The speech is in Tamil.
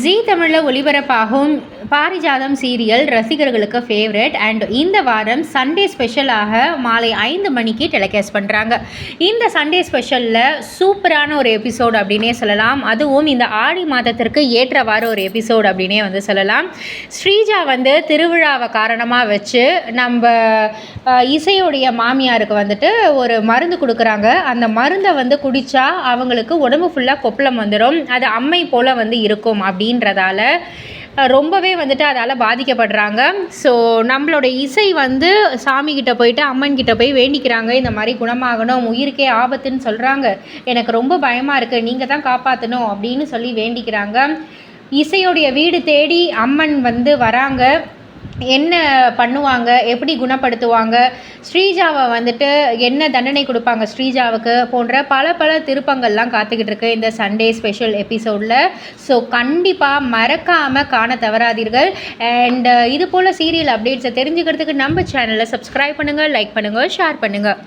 ஜீ தமிழில் ஒளிபரப்பாகும் பாரிஜாதம் சீரியல் ரசிகர்களுக்கு ஃபேவரட். அண்ட் இந்த வாரம் சண்டே ஸ்பெஷலாக மாலை 5 மணிக்கு டெலிகாஸ்ட் பண்ணுறாங்க. இந்த சண்டே ஸ்பெஷலில் சூப்பரான ஒரு எபிசோடு அப்படின்னே சொல்லலாம். அதுவும் இந்த ஆடி மாதத்திற்கு ஏற்றவாறு ஒரு எபிசோடு அப்படின்னே சொல்லலாம். ஸ்ரீஜா திருவிழாவை காரணமாக வச்சு நம்ம இசையுடைய மாமியாருக்கு ஒரு மருந்து கொடுக்குறாங்க. அந்த மருந்தை குடித்தா அவங்களுக்கு உடம்பு ஃபுல்லாக கொப்பளம் வந்துடும், அது அம்மை போல் இருக்கும் அப்படின்றதால ரொம்பவே அதால் பாதிக்கப்படுறாங்க. ஸோ நம்மளோட இசை சாமிக்கிட்ட போயிட்டு அம்மன்கிட்ட போய் வேண்டிக்கிறாங்க, இந்த மாதிரி குணமாகணும், உயிருக்கே ஆபத்துன்னு சொல்கிறாங்க, எனக்கு ரொம்ப பயமாக இருக்குது, நீங்கள் தான் காப்பாற்றணும் அப்படின்னு சொல்லி வேண்டிக்கிறாங்க. இசையோடைய வீடு தேடி அம்மன் வராங்க. என்ன பண்ணுவாங்க, எப்படி குணப்படுத்துவாங்க, ஸ்ரீஜாவை என்ன தண்டனை கொடுப்பாங்க ஸ்ரீஜாவுக்கு போன்ற பல திருப்பங்கள்லாம் காத்துக்கிட்டு இருக்கு இந்த சண்டே ஸ்பெஷல் எபிசோடில். ஸோ கண்டிப்பாக மறக்காமல் காண தவறாதீர்கள். அண்ட் இது போல் சீரியல் அப்டேட்ஸை தெரிஞ்சுக்கிறதுக்கு நம்ம சேனலை சப்ஸ்கிரைப் பண்ணுங்கள், லைக் பண்ணுங்கள், ஷேர் பண்ணுங்கள்.